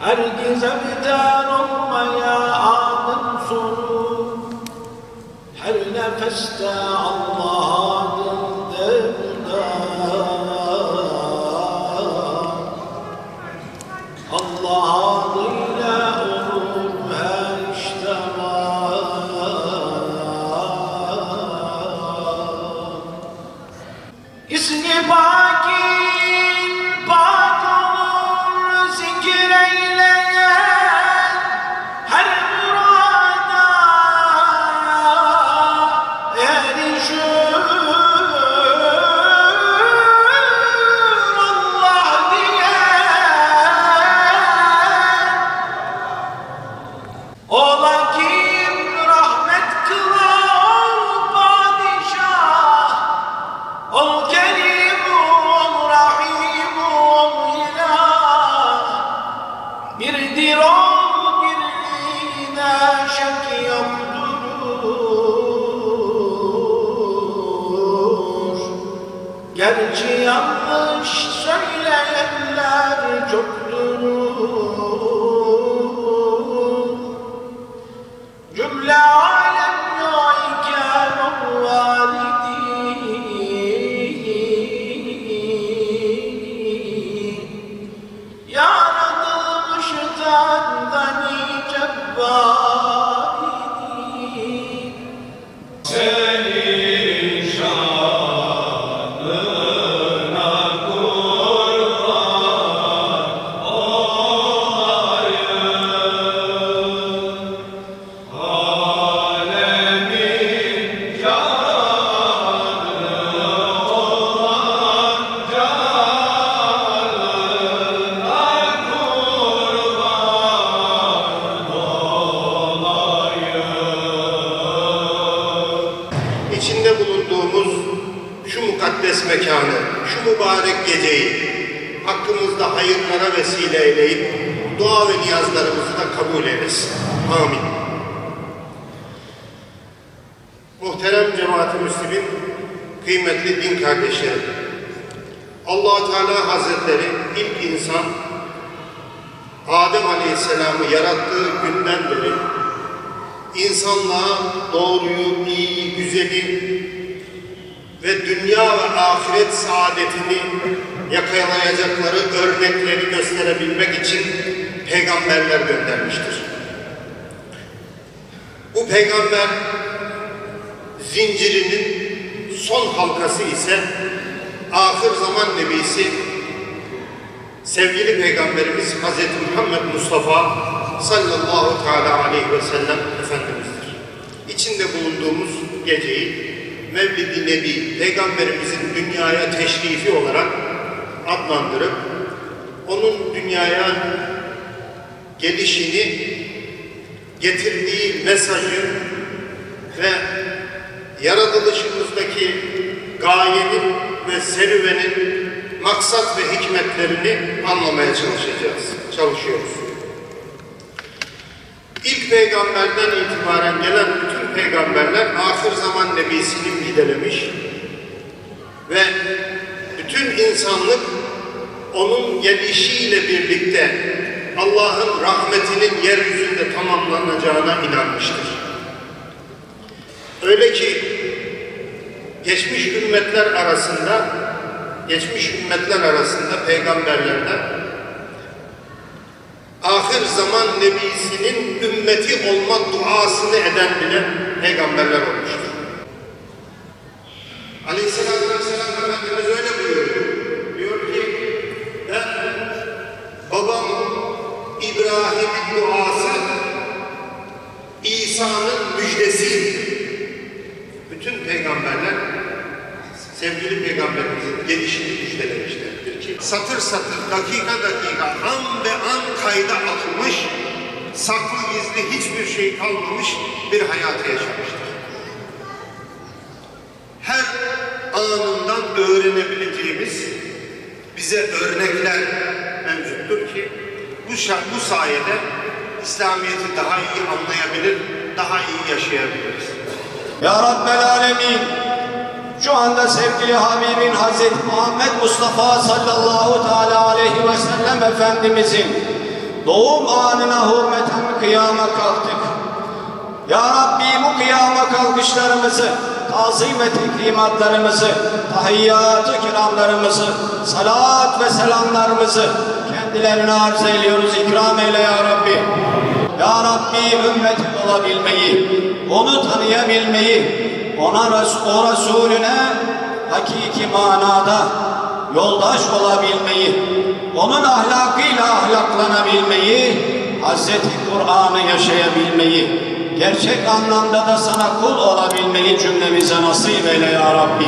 Herkese biter olmaya adın sonu, her nefeste Allah adın devdar. Allah adıyla olur her işte var. İsmi Pakin pak olur zikir eyleyen her murada erişir. Allah diyen ola kim rahmet kılar padişah, ol kerim ol rahim ol ilah, birdir ol birliğine şek yoktur. Gerçi yanlış söyleyenler çoktur. Cümle alem yâiken o validi, yaratılmıştan da nice validi. Senin şanına kurban olayım, alemin canı olan canına kurban olayım. İçinde bulunduğumuz şu mukaddes mekanı, şu mübarek geceyi hakkımızda hayırlara vesile eyleyip dua ve niyazlarımızı da kabul eylesin. Amin. Muhterem cemaat-i Müslümin, kıymetli din kardeşlerim, Allah-u Teala Hazretleri ilk insan Adem Aleyhisselam'ı yarattığı günden beri insanlığa doğruyu, iyiyi, güzeli ve dünya ve ahiret saadetini yakalayacakları örnekleri gösterebilmek için peygamberler göndermiştir. Bu peygamber zincirinin son halkası ise ahir zaman nebisi sevgili peygamberimiz Hz. Muhammed Mustafa sallallahu teala aleyhi ve sellem Efendimiz'dir. İçinde bulunduğumuz geceyi Mevlid-i Nebi, peygamberimizin dünyaya teşrifi olarak adlandırıp onun dünyaya gelişini, getirdiği mesajı ve yaratılışımızdaki gayenin ve serüvenin maksat ve hikmetlerini anlamaya çalışıyoruz. İlk peygamberden itibaren gelen bütün peygamberler ahir zaman nebisini müjdelemiş ve bütün insanlık onun gelişiyle birlikte Allah'ın rahmetinin yeryüzünde tamamlanacağına inanmıştır. Öyle ki geçmiş ümmetler arasında peygamberlerden ahir zaman nebisinin ümmeti olma duasını eden bile peygamberler olmuştur. Aleyhisselatü Vesselam Efendimiz öyle buyuruyor. Diyor ki ben babam İbrahim'in duası İsa'nın müjdesiydi. Bütün peygamberler sevgili peygamberimizin gelişini müjdelemişlerdir ki satır satır, dakika dakika, an be an kayda alınmış, saklı gizli hiçbir şey kalmamış bir hayatı yaşamıştır. Her anından öğrenebileceğimiz bize örnekler mevcuttur ki bu sayede İslamiyet'i daha iyi anlayabilir, daha iyi yaşayabiliriz. Ya Rabbel Alemin, şu anda sevgili Habibin Hazreti Muhammed Mustafa sallallahu teala aleyhi ve sellem Efendimizin doğum anına hürmeten kıyama kalktık. Ya Rabbi bu kıyama kalkışlarımızı, tazim ve tekrimatlarımızı, tahiyyat-ı kiramlarımızı, salat ve selamlarımızı kendilerine arz ediyoruz. İkram eyle ya Rabbi. Ya Rabbi ümmeti olabilmeyi, onu tanıyabilmeyi, o Resulüne hakiki manada yoldaş olabilmeyi, onun ahlakıyla ahlaklanabilmeyi, Hazreti Kur'an'ı yaşayabilmeyi, gerçek anlamda da sana kul olabilmeyi cümlemize nasip eyle ya Rabbi.